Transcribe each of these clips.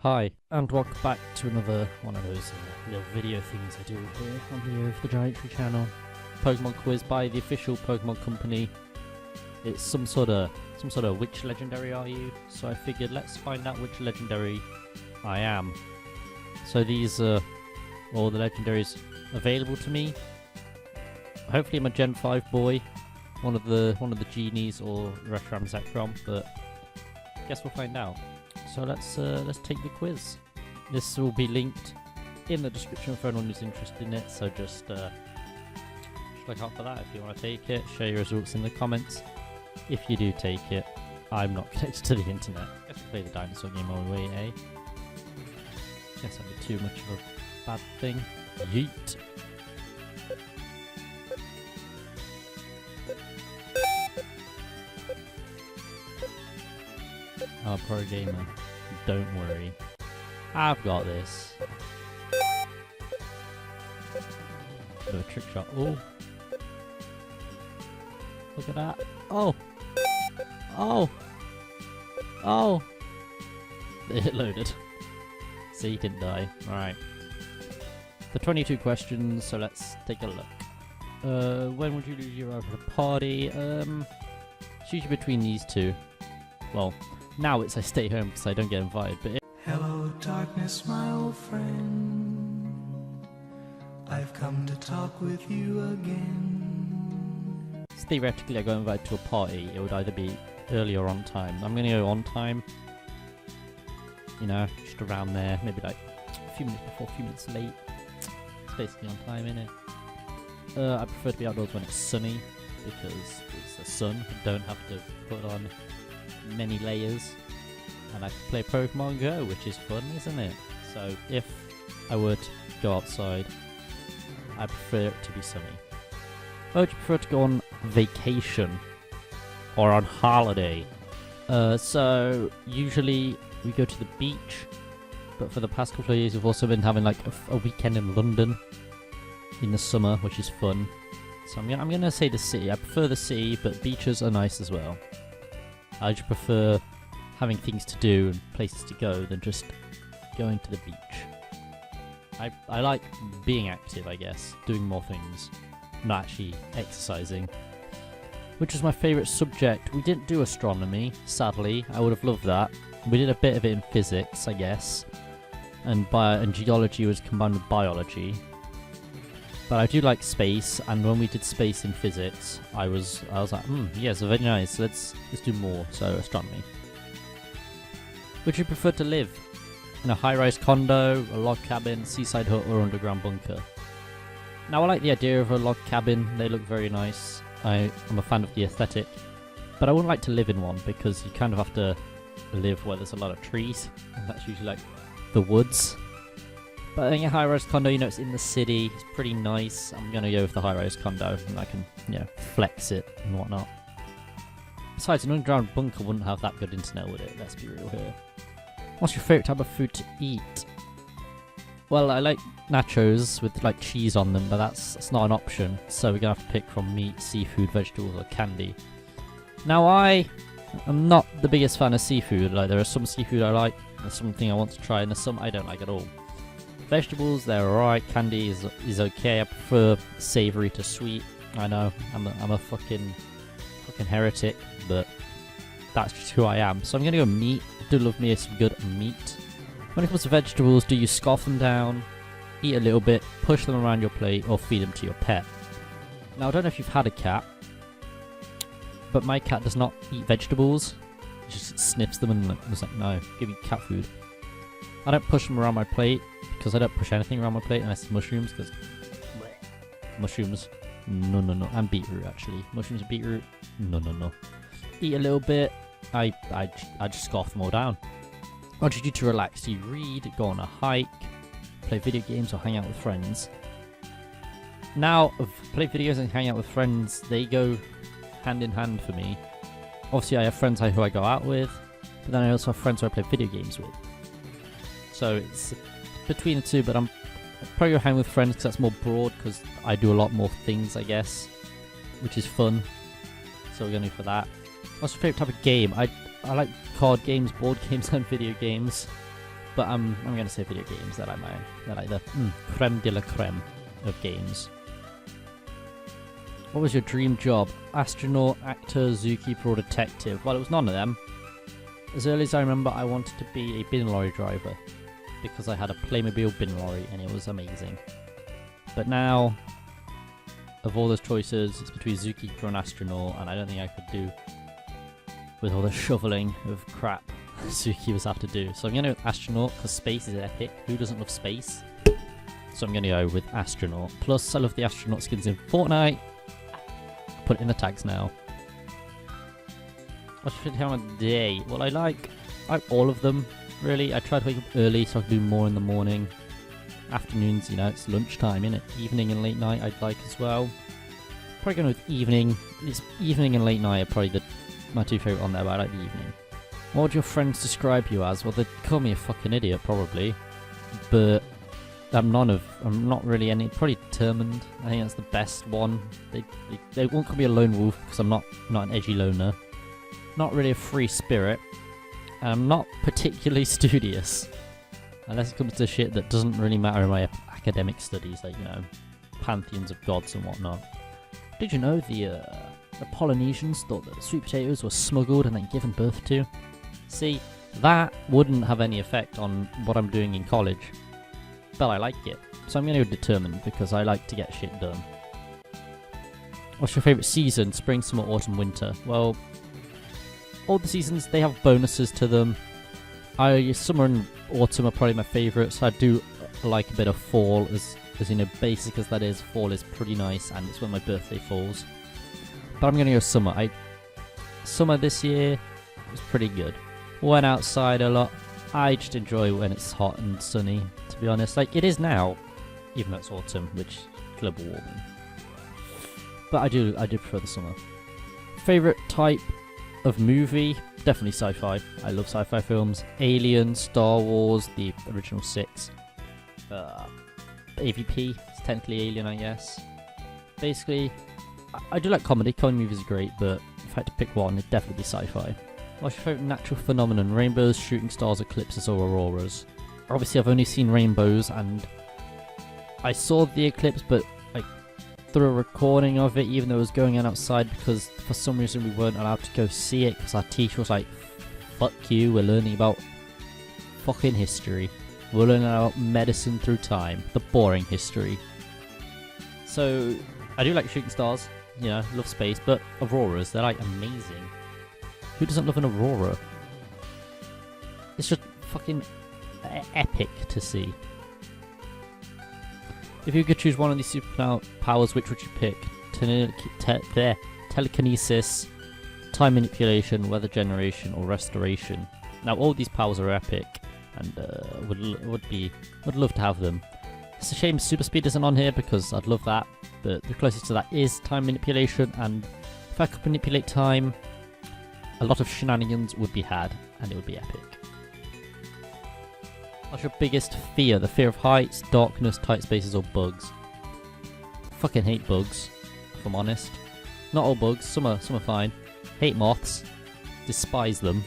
Hi, and welcome back to another one of those little video things I do here on the Overthegiantree channel. Pokemon quiz by the official Pokemon company. It's some sort of which legendary are you? So I figured let's find out which legendary I am. So these are all the legendaries available to me. Hopefully I'm a Gen 5 boy, one of the genies or Reshiram Zekrom, but guess we'll find out. So let's take the quiz. This will be linked in the description for anyone who's interested in it, so just look out for that if you want to take it. Share your results in the comments. If you do take it, I'm not connected to the internet. Guess we'll play the dinosaur game while we wait, eh? Guess that'd be too much of a bad thing. Yeet! Oh, pro gamer. Don't worry. I've got this. Bit of a trick shot. Oh! Look at that. Oh! Oh! Oh! It loaded. See, he didn't die. Alright. The 22 questions, so let's take a look. When would you lose your over a party? It's usually between these two. Well, now it's I stay home because I don't get invited, but hello darkness, my old friend. I've come to talk with you again. Theoretically I got invited to a party, it would either be early or on time. I'm gonna go on time. You know, just around there, maybe like a few minutes before, a few minutes late. It's basically on time, innit? I prefer to be outdoors when it's sunny, because it's the sun. I don't have to put on many layers, and I can play Pokemon Go, which is fun, isn't it? So if I were to go outside, I prefer it to be sunny. Would you prefer to go on vacation or on holiday? So usually we go to the beach, but for the past couple of years we've also been having like a weekend in London in the summer, which is fun. So I'm gonna say the city. I prefer the city, but beaches are nice as well. I just prefer having things to do and places to go than just going to the beach. I like being active, I guess, doing more things, not actually exercising, which was my favourite subject. We didn't do astronomy, sadly. I would have loved that. We did a bit of it in physics, I guess, and geology was combined with biology. But I do like space, and when we did space in physics, I was like, yes, very nice. Let's do more. So astronomy. Would you prefer to live in a high-rise condo, a log cabin, seaside hut, or underground bunker? Now, I like the idea of a log cabin. They look very nice. I'm a fan of the aesthetic, but I wouldn't like to live in one because you kind of have to live where there's a lot of trees, and that's usually like the woods. But I think a high-rise condo, you know, it's in the city, it's pretty nice. I'm gonna go with the high-rise condo, and I can, you know, flex it and whatnot. Besides, an underground bunker wouldn't have that good internet, would it? Let's be real here. What's your favourite type of food to eat? Well, I like nachos with, like, cheese on them, but that's not an option. So we're gonna have to pick from meat, seafood, vegetables, or candy. Now, I am not the biggest fan of seafood. Like, there are some seafood I like, there's something I want to try, and there's some I don't like at all. Vegetables, they're alright. Candy is okay. I prefer savoury to sweet. I know, I'm a fucking heretic, but that's just who I am. So I'm gonna go meat. I do love me some good meat. When it comes to vegetables, do you scarf them down, eat a little bit, push them around your plate, or feed them to your pet? Now, I don't know if you've had a cat, but my cat does not eat vegetables. He just sniffs them and was like, no, give me cat food. I don't push them around my plate, because I don't push anything around my plate unless mushrooms, because mushrooms, no, and beetroot, actually. Mushrooms and beetroot, no. Eat a little bit, I just scarf them all down. What do you do to relax? Do you read, go on a hike, play video games, or hang out with friends? Now, play videos and hang out with friends, they go hand in hand for me. Obviously, I have friends who I go out with, but then I also have friends who I play video games with. So it's between the two, but I'm probably going to hang with friends because that's more broad, because I do a lot more things, I guess, which is fun. So we're going to go for that. What's your favourite type of game? I like card games, board games, and video games. But I'm gonna say video games. They're like mine. They're like the creme de la creme of games. What was your dream job? Astronaut, actor, zookeeper, or detective? Well, it was none of them. As early as I remember, I wanted to be a bin lorry driver because I had a Playmobil bin lorry and it was amazing. But now, of all those choices, it's between zookeeper and astronaut, and I don't think I could do with all the shoveling of crap zookeepers have to do. So I'm going to go astronaut because space is epic. Who doesn't love space? So I'm going to go with astronaut. Plus, I love the astronaut skins in Fortnite. Put it in the tags now. What's your favorite time of the day? Well, I like all of them, really. I try to wake up early so I can do more in the morning. Afternoons, you know, it's lunchtime, innit? Evening and late night I'd like as well. Probably going with evening. It's evening and late night are probably my two favourite on there, but I like the evening. What would your friends describe you as? Well, they'd call me a fucking idiot, probably. But I'm not really any, probably determined. I think that's the best one. They won't call me a lone wolf because I'm not an edgy loner. Not really a free spirit. And I'm not particularly studious. Unless it comes to shit that doesn't really matter in my academic studies, like, you know, pantheons of gods and whatnot. Did you know the Polynesians thought that sweet potatoes were smuggled and then given birth to? See, that wouldn't have any effect on what I'm doing in college. But I like it. So I'm going to go determined because I like to get shit done. What's your favourite season? Spring, summer, autumn, winter? Well, all the seasons, they have bonuses to them. Summer and autumn are probably my favourites. I do like a bit of fall, as you know, basic as that is. Fall is pretty nice, and it's when my birthday falls. But I'm going to go summer. Summer this year was pretty good. Went outside a lot. I just enjoy when it's hot and sunny, to be honest. Like it is now, even though it's autumn, which is global warming. But I do prefer the summer. Favourite type of movie? Definitely sci-fi. I love sci-fi films. Alien, Star Wars, the original 6. AVP, it's technically Alien, I guess. Basically, I do like comedy. Comedy movies are great, but if I had to pick one, it'd definitely be sci-fi. What's your favourite natural phenomenon? Rainbows, shooting stars, eclipses, or auroras? Obviously, I've only seen rainbows, and I saw the eclipse, but like through a recording of it, even though it was going on outside, because for some reason we weren't allowed to go see it, because our teacher was like, fuck you, we're learning about fucking history. We're learning about medicine through time. The boring history. So, I do like shooting stars, you know, love space, but auroras, they're like amazing. Who doesn't love an aurora? It's just fucking epic to see. If you could choose one of these superpowers, which would you pick? Telekinesis, time manipulation, weather generation, or restoration. Now, all these powers are epic, and would love to have them. It's a shame super speed isn't on here because I'd love that, but the closest to that is time manipulation, and if I could manipulate time, a lot of shenanigans would be had, and it would be epic. What's your biggest fear? The fear of heights, darkness, tight spaces, or bugs? Fucking hate bugs, if I'm honest. Not all bugs, some are fine. Hate moths, despise them.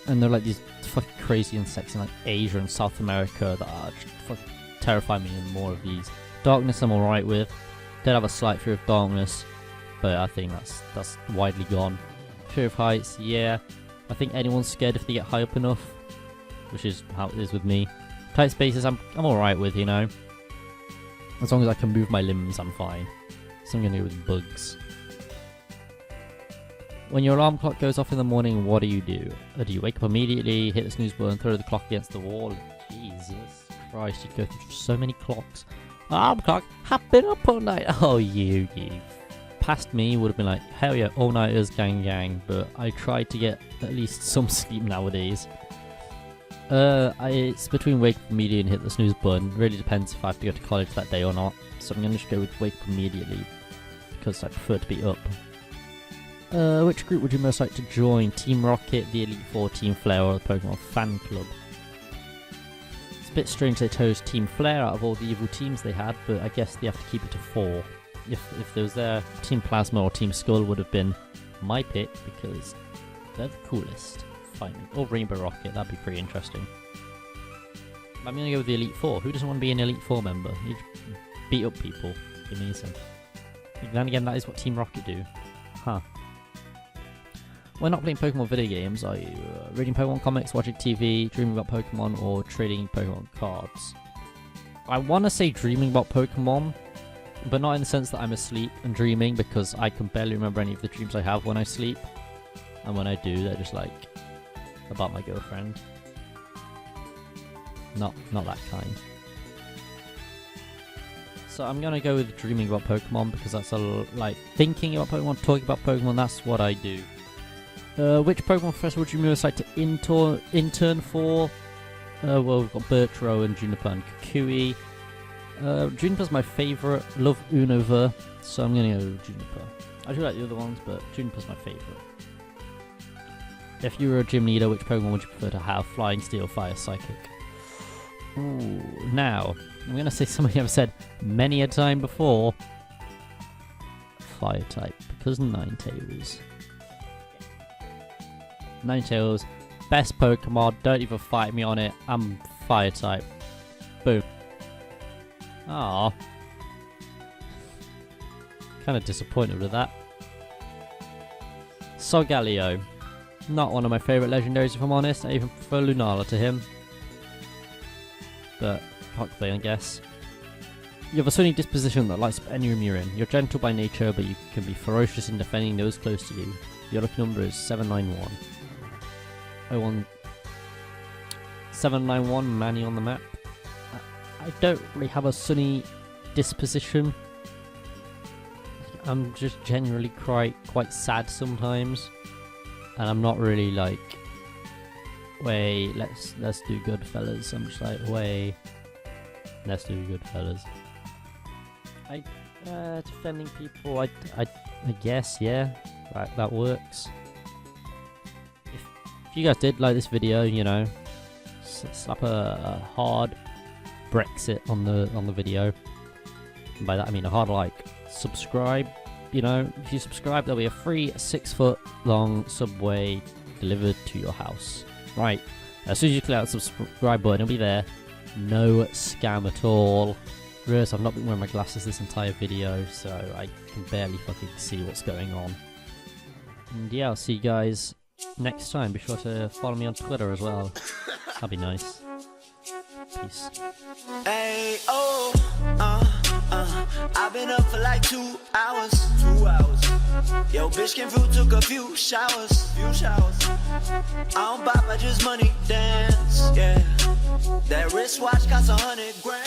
And they're like these fucking crazy insects in like Asia and South America that are just fucking terrify me, and more of these. Darkness I'm alright with. Did have a slight fear of darkness, but I think that's widely gone. Fear of heights, yeah. I think anyone's scared if they get high up enough, which is how it is with me. Tight spaces I'm alright with, you know. As long as I can move my limbs, I'm fine. So I'm gonna go with bugs. When your alarm clock goes off in the morning, what do you do? Do you wake up immediately, hit the snooze button, throw the clock against the wall? Jesus Christ, you go through so many clocks. Alarm clock, I've been up all night. Oh, you. Past me would have been like, hell yeah, all-nighters, gang, but I try to get at least some sleep nowadays. It's between wake up immediately and hit the snooze button. Really depends if I have to go to college that day or not. So I'm going to just go with wake up immediately, because I prefer to be up. Which group would you most like to join? Team Rocket, the Elite Four, Team Flare, or the Pokemon Fan Club? It's a bit strange they chose Team Flare out of all the evil teams they had, but I guess they have to keep it to 4. If there was there, Team Plasma or Team Skull would have been my pick, because they're the coolest. Fine. Or Rainbow Rocket, that'd be pretty interesting. I'm gonna go with the Elite Four. Who doesn't want to be an Elite Four member? You beat up people. Amazing. Then again, that is what Team Rocket do. Huh. When not playing Pokemon video games, are you reading Pokemon comics, watching TV, dreaming about Pokemon, or trading Pokemon cards? I want to say dreaming about Pokemon, but not in the sense that I'm asleep and dreaming, because I can barely remember any of the dreams I have when I sleep. And when I do, they're just like about my girlfriend. Not that kind. So I'm gonna go with dreaming about Pokemon, because that's like thinking about Pokemon, talking about Pokemon, that's what I do. Which Pokemon professor would you most like to intern for? Well, we've got Bertro and Juniper and Kukui. Juniper's my favourite. Love Unova, so I'm gonna go with Juniper. I do like the other ones, but Juniper's my favourite. If you were a gym leader, which Pokemon would you prefer to have? Flying, Steel, Fire, Psychic. Ooh, now, I'm gonna say something I've said many a time before. Fire type, because Ninetales. Ninetales, best Pokemon, don't even fight me on it, I'm Fire type. Boom. Ah, kind of disappointed with that. Solgaleo, not one of my favourite legendaries if I'm honest, I even prefer Lunala to him. But, can't complain I guess. You have a sunny disposition that lights up any room you're in. You're gentle by nature, but you can be ferocious in defending those close to you. Your lucky number is 791. 791, Manny on the map. I don't really have a sunny disposition. I'm just generally quite sad sometimes, and I'm not really like, wait, let's do good, fellas. I'm just like, wait, let's do good, fellas. Defending people, I guess, yeah, that works. If you guys did like this video, you know, slap a hard Brexit on the video. And by that I mean a hard like. Subscribe, you know, if you subscribe there'll be a free 6-foot-long subway delivered to your house. Right, as soon as you click that subscribe button, it'll be there. No scam at all. Realize I've not been wearing my glasses this entire video, so I can barely fucking see what's going on. And yeah, I'll see you guys next time. Be sure to follow me on Twitter as well. That'd be nice. Peace. Hey, oh, I've been up for like 2 hours. 2 hours. Yo, bitch came through, took a few showers. I don't bop, I just money dance, yeah. That wristwatch costs 100 grand.